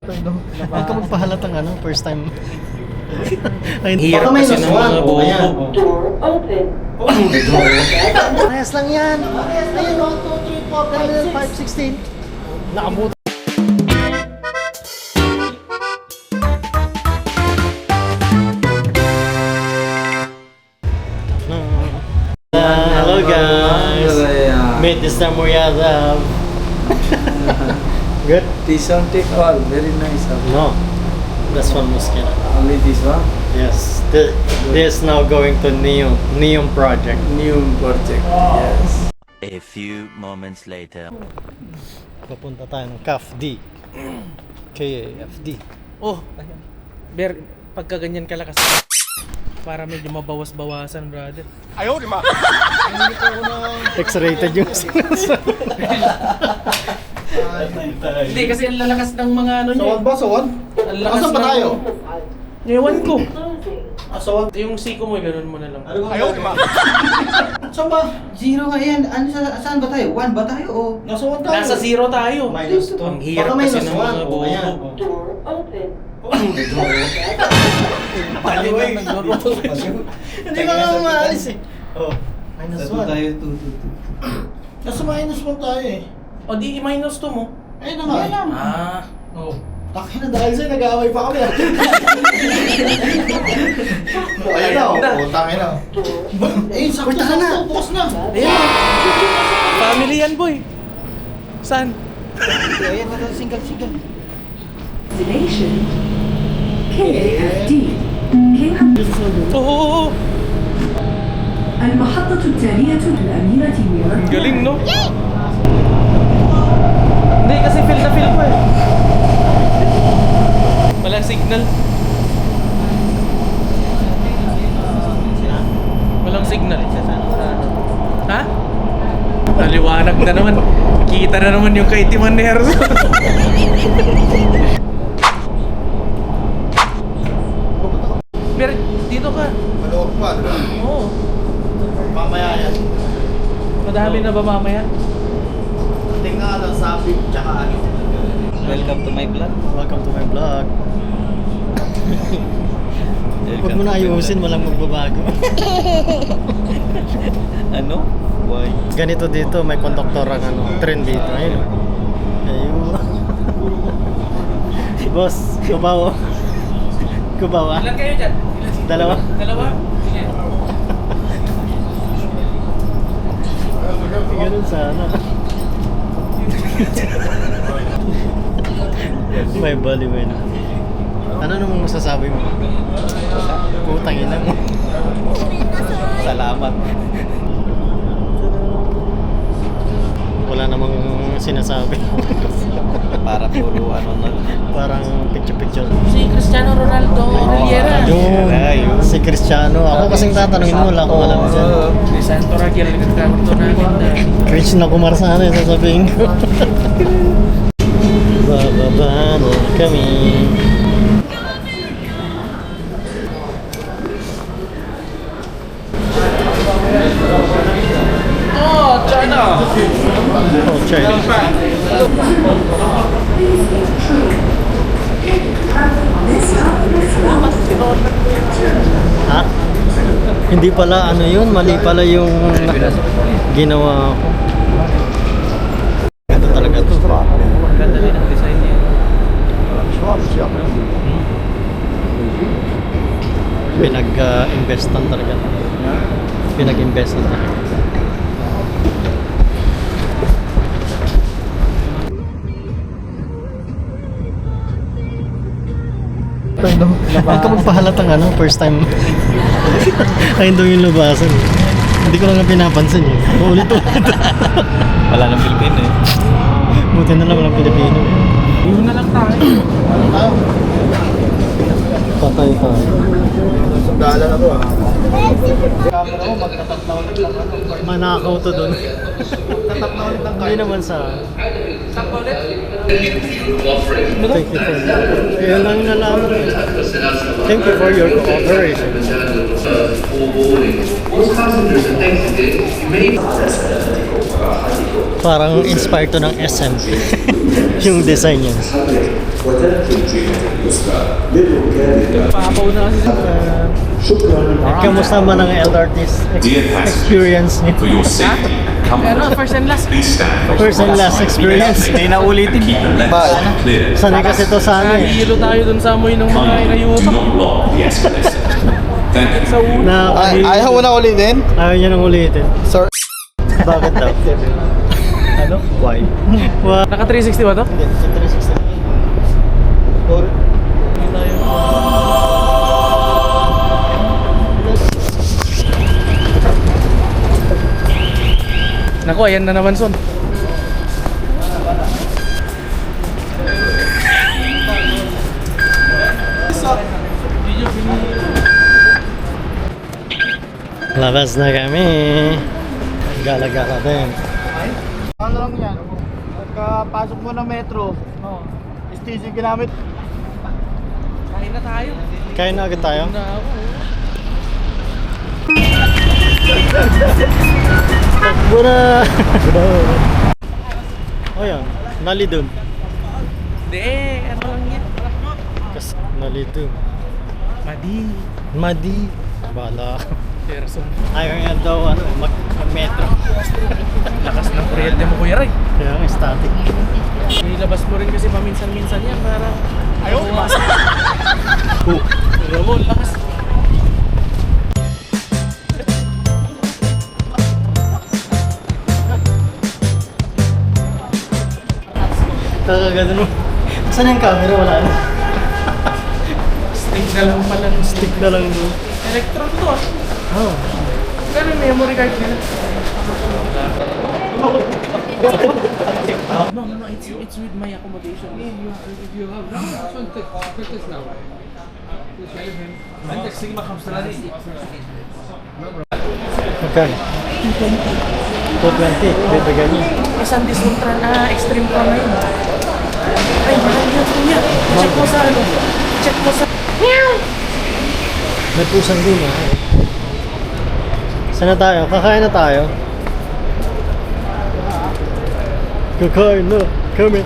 Huwag ka magpahalatang first time. Ay, Hirap kasi ng mga bobo. Door open. Ayos lang yan. Ayun, 1, 2, 3, 4, terminal 5, 16. Nakabuti. Hello guys. Meet Mr. Murayazov. Good? This one take all, very nice. No. That's one Muskina. Only this one, Yes. This now going to Neon project. new project. Yes. A few moments later. Papunta tayo ng KFD. KFD. Oh, Ber, pagka ganyan kalakas para medyo mabawas-bawasan, brother. X-rated yung sinasabi. Hindi, kasi ang lalakas ng mga ano niya. Ba, sawan? Ang lakas Asan pa ng- tayo? Ewan ko. Sawan? Yung siko mo, ganun mo na lang. Ayaw, di ba? Saan ba? Zero nga yan. Ano, saan ba tayo? 1 ba tayo o? Nasa 1 tayo. Nasa zero tayo. -2. Ang hirap Baka kasi minus ng 1. mga bobo. Ayan. Door open. Hindi ba nga maalis eh? Oh. Minus Nasa 1. tayo 2. Nasa -1 tayo eh. O di minus 2 mo. Ayun na nga. Ah. Oh. Takin na dahil sa'yo, nag-aaway pa kami. Ayun na, utangin na. Eh, sakto na. Bukas na. Ayan. Family yan, boy. Saan? Ayan, single. Destination. KFD. Oo. المحطة التالية للأميرة ميرا. Galing, no? Hindi, kasi feel na feel ko eh. Walang signal. Walang signal. Ha? Naliwanag na naman. Kita na naman yung kaitiman ni Herzo. Pero dito ka. Malawak pa, di ba? Oo. Mamaya yan. Madami na ba mamaya? Tingnan lang sabi, tsaka ano. Welcome to my vlog. Welcome to my vlog. Huwag mo na ayusin, walang magbabago. Ano? Why? Ganito dito, may konduktor ang train dito. Ayun. Ayun. Boss, kubaw. Kubaw ah. Ilan kayo dyan? Dalawa. Dalawa? Sige. Ganun sana. May baliwin. Ano namang masasabi mo? Putang ina mo. Salamat. Wala namang sinasabi. Para puro ano na. Parang picture-picture. Si Cristiano Ronaldo Oliera. Yun, si Cristiano. Ako kasing tatanungin mo, wala akong alam dyan. Si Santo Raquel, nagkakarto namin. Krishna Kumar sana yung sasabihin ko. Bababa na kami. Oh, China! Oh, China. Ha? Hindi pala yun, mali pala yung ginawa ko. Ito talaga to. Ganda rin ang design niya. Pinag-investan talaga. Pinag-investan talaga. Huwag ka magpahalatang first time. Ayun daw yung labasan. Hindi ko lang nga pinapansin eh. Ulit-ulit. Wala nang Pilipino eh. Buti na lang walang Pilipino. Yun na lang tayo. Patay tayo. Sandala na to ah. Manakaw to dun. Hindi naman sa... Sakto ulit? Thank you for Yan lang nalaman. Thank you for your cooperation. Parang inspired to ng SM. Yung design niya. Papaw na kasi Kamusta man ang LRT's experience niyo? For your safety, come Pero first and last. First and last experience. Hindi na ulitin. keep the left side clear. Sanay kasi to sa ano eh. Nahihilo tayo dun sa amoy ng mga Do inayupak. not block the escalator. Thank you. Sa ulo. Ayaw mo na ulitin? Ayaw niya nang ulitin. Sir. Bakit daw? Ano? Why? Wow. Naka 360 ba to? Hindi, sa 360. Or, Naku, ayan na naman son. labas na kami. Gala-gala din. Ano lang yan? Pagkapasok mo ng metro, STC ginamit. Kain na tayo. Kain na agad tayo. Na ako. Takbo na! O yan, nalidun. Hindi, ano lang yan. Kas nalidun. Madi. Madi. Bala. Person. Ayaw nga daw ano, mag-metro. Lakas ng kuryente mo kuya Ray. Kaya ang static. Nilabas mo rin kasi paminsan-minsan yan para ayaw umasok. Pero mo, lakas. Kakagano mo. Saan yung camera? Wala na. Stick na lang pala. Stick na lang doon. Electron to ah. Oh. Pero yung memory card nila. No, it's with my accommodation. You have this now. Sige, makamusta na rin. Magkano? 220. Bibigyan niyo. Isang Ultra na Extreme Pro na yun. Ay, mahal yan kuya. Check mo sa ano. Check mo sa... May pusang din ah. Saan na tayo? Kakain na tayo. Kakain na. Kami.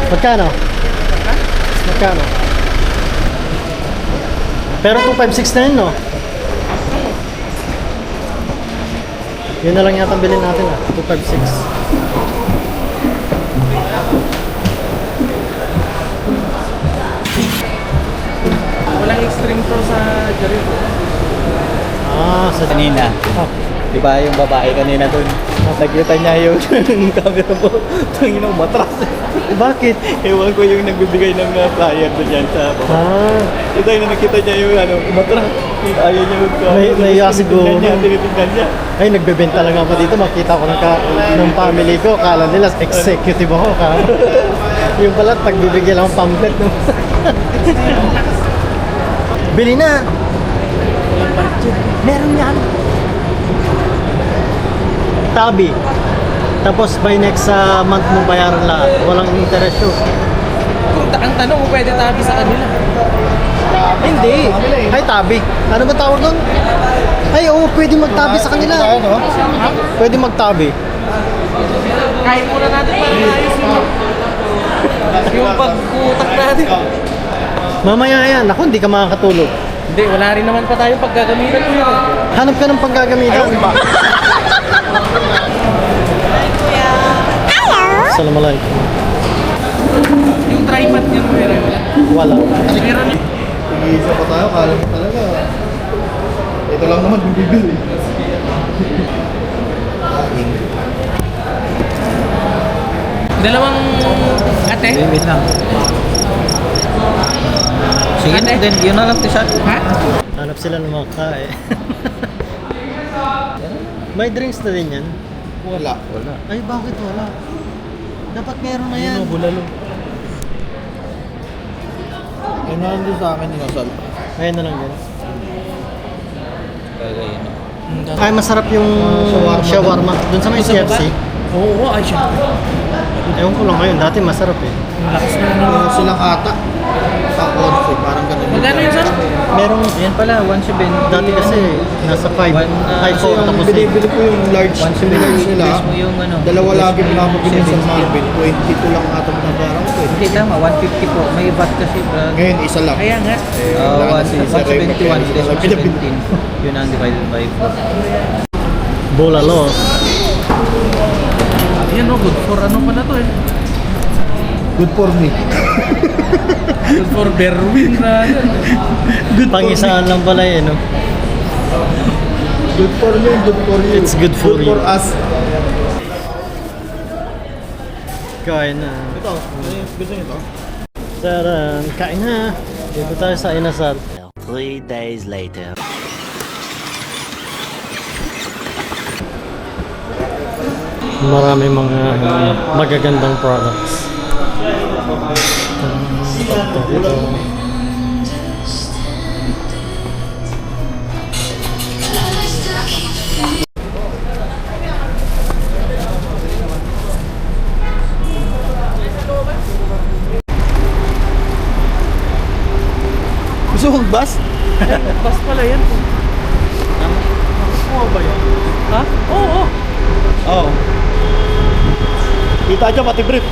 Magkano? Magkano? Pero 256 na yun, no? Yun na lang yata bilhin natin ah. 256. Walang Extreme Pro sa Jaril. Ah, sa Kanina. Oh. Di ba yung babae kanina dun? Nakita niya yung camera mo. Tangina, umatras. Bakit? Ewan ko yung nagbibigay ng flyer doon yan sa baba. Ah, Ito yung nakita niya yung ano, umatras. Ayaw niya May siguro. Tinitingnan niya. ay nagbebenta lang ako dito. Makita ko ng family ko. Kala nila executive ako. Yung pala, pagbibigyan lang ng pamphlet. No? Bili na! Meron yan! Tabi. Tapos by next month mo bayaran lahat. Walang interest yun. Ang tanong mo pwede tabi sa kanila. Hindi. Ay, tabi. Ano ba tawag doon? Ay, oo, pwede magtabi sa kanila. Pwede magtabi. Kain muna natin para maayos yung pagkutak natin. Mamaya yan. Ako, hindi ka makakatulog. Hindi, wala rin naman pa tayo paggagamitan ko yun. Hanap ka ng panggagamitan. Assalamualaikum. Yung tripod niya meron wala. Wala. Meron. Pag-iisa pa tayo, kala mo talaga. Ito lang naman bibili. Dalawang ate. Wait lang. Sige na, then yun na lang t-shirt. Ha? Hanap sila ng mga kae. May drinks na din yan. Wala. Wala. Ay, bakit wala? Dapat meron na yan. Bulalo. Yan na lang din sa akin, inasal. Ayun na lang yan. Kaya yun. Ay, masarap yung shawarma. Doon sa may CFC. Oo, ay syempre. Ewan ko lang ngayon, dati masarap eh. Malakas na ano. Yung silang ata. Sa konse, parang ganun. Magkano yun, sir? Merong, Yan pala, 170. dati kasi nasa 5, One, 5 ah, Kasi po, yung tapos binibili ko yung large 170 nila. mo yung ano. Dalawa lagi pinapabili sa 70. Marvel. 22 lang ata binabayaran ko. Hindi, tama. 150 po. May VAT kasi, brad. Ngayon, isa lang. Kaya nga. Wala na si Sir Ray 171 Magkano, plus wala pinabili. 117. Yun ang divided by 4. Bolalos. Yan o, good for ano pala to eh. Good for me. Good for Berwin na. Pang-isaan lang pala eh, no? Good for me, good for you. It's good for you. for us. Kain na. Ito, gusto niyo ito? Taran, kain na. Dito tayo sa Inasal. 3 days later. Marami mga magagandang products. Ito. Gusto mong bus? Bas pala yan. Oo ba yan? Ha? Oo. Oo. Kita aja pati brief.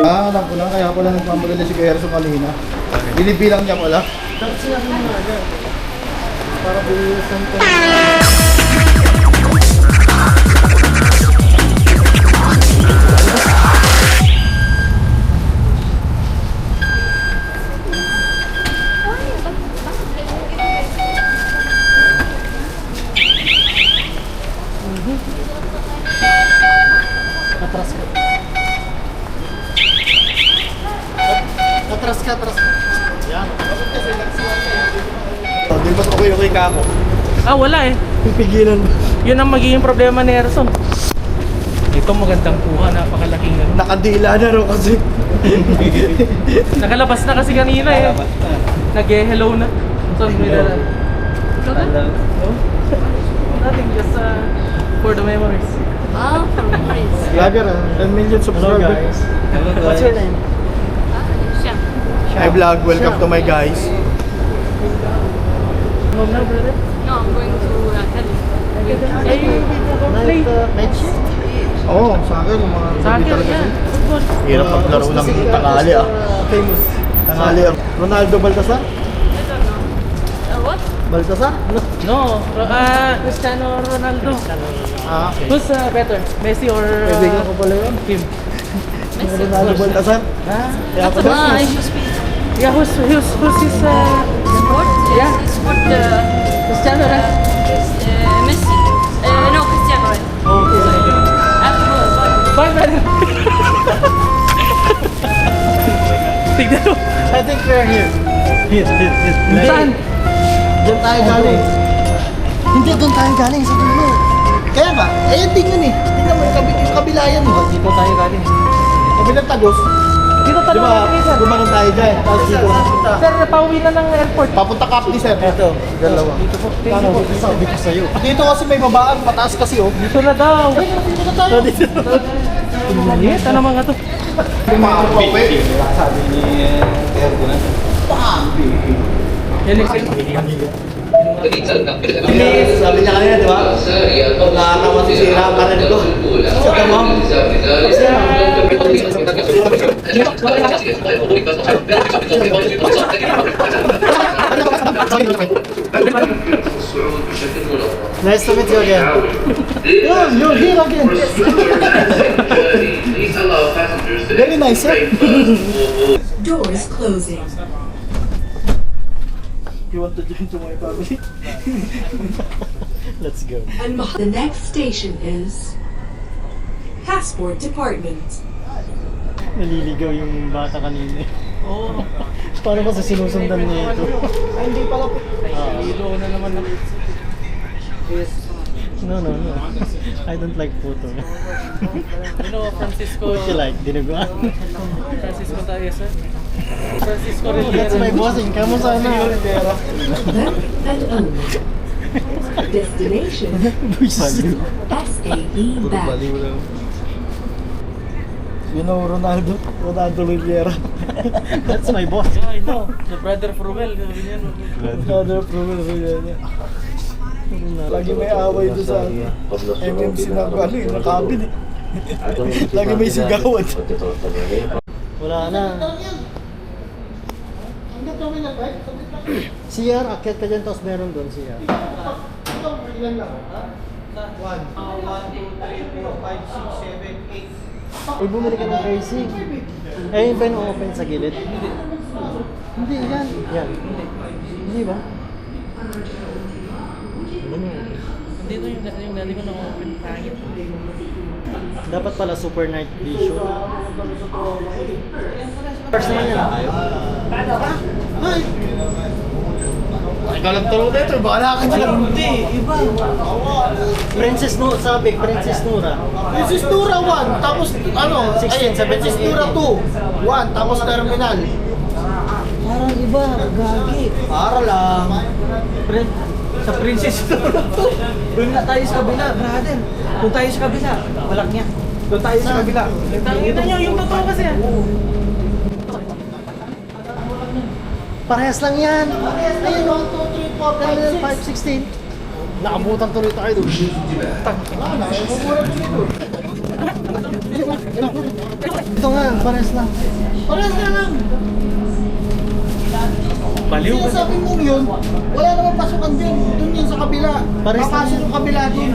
Alam ko na, kaya pala nagmamadali si Kuya Erso kanina. Binibilang niya pala. Para bilisan ko. Atras ka. Atras ka, atras ka. Yan. Di ba okay ka ako? Ah, wala eh. Pipigilan mo. Yun ang magiging problema ni Erson. Ito magandang kuha, napakalaking ano. Nakadila na rin kasi. Nakalabas na kasi kanina eh. Nag-hello na. So, may dala. Hello. Nothing, just for the memories. Ah, for memories. Vlogger ah, 10 million Hello subscribers. guys. What's your name? Siya. Hi vlog, welcome to my guys. No, no, brother. No, I'm going to Cali. Play. Night shift? Oo, sa akin, yung mga gabi Soccer talaga. yan. Football. Hirap maglaro ng tangali ah. Famous. Tangali ah. Ronaldo Baltasar? I don't know. What? Baltasar? No, Cristiano Ronaldo. Ah, okay. Who's better? Messi or Kaibigan ko pala yun. him? Ronaldo Baltasar? Ah, Kaya That's pala. why I should speak yeah, who's his sport. Yeah. Sport. Cristiano, right? Messi. No, Cristiano. Right? After goal. Bye, brother. Tignan mo. I think we're here. Here. Saan? Diyan tayo galing. Hindi, doon tayo galing sa dulo. Kaya ba? Eh, tingnan eh. Tingnan mo yung kabila yan eh. Dito tayo galing. Kabilang tagos. Dito Di tayo ba, galing, sir. gumanon tayo dyan. Tapos dito na punta. Sir, pauwi na ng airport. Papunta Kapli sir. Ito. Dalawa. Dito po. Thank you po. Sabi ko sa'yo. Dito kasi may babaan, pataas kasi oh. Dito na daw. Dito na tayo. Ito naman nga to. Pampi. Yan Sabi niya kanina, di ba? Pag nakatawa si Sira, parang ko. Sa tamam. Nice to meet you again. Yeah, you're here again. Very nice, sir. Doors closing. You want to join to my family? Let's go. And the next station is Passport Department. Naliligaw yung bata kanina. Oo. Paano kasi sinusundan niya ito? Ay, hindi pala po. Hilo na naman ng No. I don't like photo. You know, Francisco. What you like? Dinuguan? Francisco tayo, sir. Francisco Oh, that's my Rivera. bossing. Kamu sana. Left and only. Destination SAE back. You know, Ronaldo Rivera. That's my boss. Yeah, I know. The brother Fruel. Sabi niya, no? Ronaldo Rivera. Lagi may away doon sa MMC na ano, yung cabin eh. Lagi may sigawan. Wala na. CR, akyat ka dyan, tapos meron doon CR. 1, 2, 3, 4, 5, 6, 7, 8. Uy, bumili ka ng racing. Eh, yung pen open sa gilid. Hindi, yan. Yan. Hindi ba? Dito yung dati ko na-open pangit. Dapat pala super night vision. First naman yan. Ay! Ikaw lang tulog dito, baka ka dyan. Hindi, iba. Princess Nura, sabi, Princess Nura. Princess Nura 1, tapos ano, 16, 17, Princess Nura 2, 1, tapos terminal. Parang iba, gagi. Para lang. Sa Princess Nura to. Doon na tayo sa kabila, brother. Doon tayo sa kabila. Balak niya. Doon tayo sa kabila. Nakita niyo yung totoo kasi. Parehas lang yan. Ayun, 1, 2, 3, 4, 5, 16. Naabutan tuloy tayo doon. Ito nga, parehas lang. Parehas na lang. Baliw Kasi kasi. sabi mo yun, wala namang pasukan din. Doon yun sa kabila. Parehas lang Papasok yan. yung kabila din.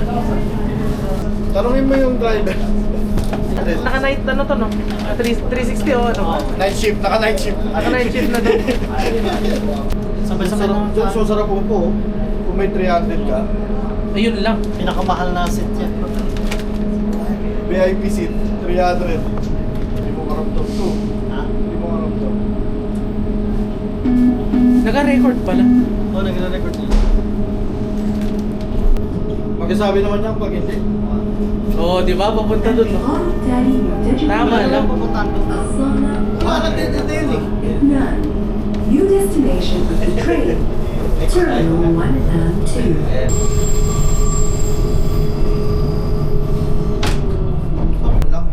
Tanungin mo yung driver. Naka-night ano to no? 360 o ano? Night shift, naka-night shift. Naka-night shift na doon. Sabay-sabay lang. Diyan sa sarap po, kung may 300 ka, Ayun lang. Pinakamahal na seat yan. VIP seat, 300. Hindi mo karamdam to. Ha? Hindi mo karamdam. Naka-record pala. Oo, nagre-record niya. Magkasabi naman niya pag hindi. Oo, di ba? Papunta doon no? Tama lang. Wala na din yun eh. None. New destination of the train. Terminal 1 and 2.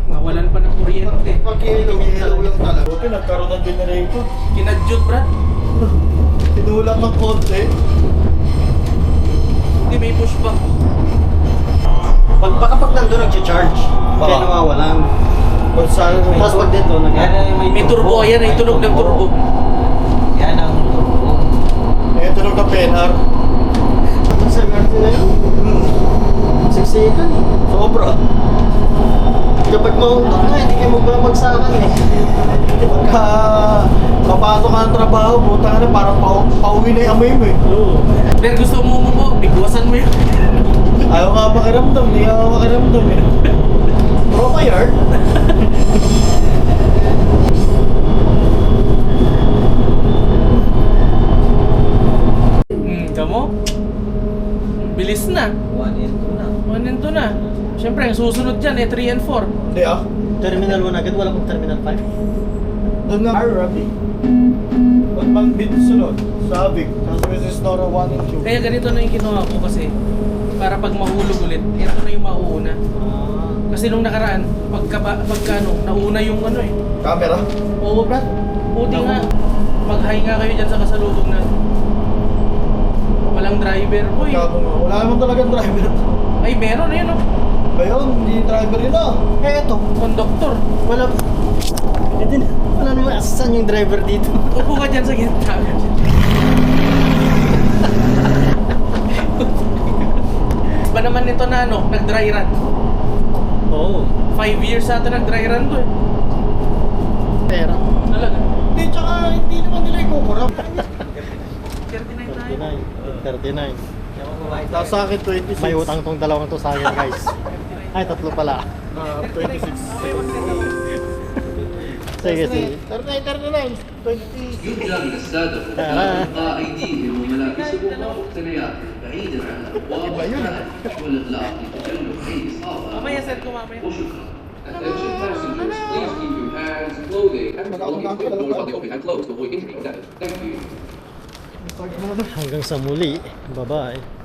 Nawalan pa ng kuryente. Pag ilaw lang talaga. Buti nagkaroon ng generator. Kinadyot, brad. Tinulang ng konti. Hindi may pushback. Baka pag nandun nag-charge, kaya nawawalan. Tapos pag dito, May turbo. Ayan, ay tunog ng turbo. Eh, tunog ng PNR. Sa MRT na yun, siksikan eh. Sobra. Kapag maundot na, hindi kayo magbabagsakan eh. Pagka papasok ka ng trabaho, buta ka na parang pauwi na yung amoy mo eh. Oo. Pero gusto mo mo, bigwasan mo yun. Ayaw nga makiramdam, hindi nga makiramdam eh. Pro pa yard. Kamo? Bilis na. 1 and 2 na. Siyempre, ang susunod dyan 3 and 4. Hindi ah. Terminal 1 agad, wala pong Terminal 5. Doon na Arabi. Ba't bang dito sunod? Sa Avic. Sa Mrs. Nora 1 and 2. Kaya ganito na yung kinuha ko kasi para pag mahulog ulit, ito na yung mauuna. Kasi nung nakaraan, pagka nauna yung ano eh. Camera? Oo, brad. Buti nga. Mag-high nga kayo dyan sa kasalubong na. Walang driver. Uy, Gago nga. Wala naman talagang driver. ay meron na yun oh. Ayun, hindi driver yun ah. Eh, ito, Conductor. wala. Hindi na, wala naman asasan yung driver dito. Upo ka dyan sa gitna. Ba naman nito na ano, nag-dry run. Oo. 5 years ata nag-dry run to eh. Pera. Talaga. Hindi, tsaka hindi naman nila ikukurap. 39 tayo. 39. Tapos sa akin, 26. May utang tong dalawang to sa akin, guys. Ay, tatlo pala. 26. Sige, sige. 39, 26. يرجى من السادة القضاء أيديهم وملابسهم ومقتنياتهم بعيدا عن الأبواب والمنازل والإغلاق لتجنب أي إصابة Mamaya sir ko mamaya. وشكرا. Attention passengers, please keep your hands, clothing, and belongings with doors on the open and closed to avoid injury and damage. Thank you. Hanggang sa muli. Bye-bye.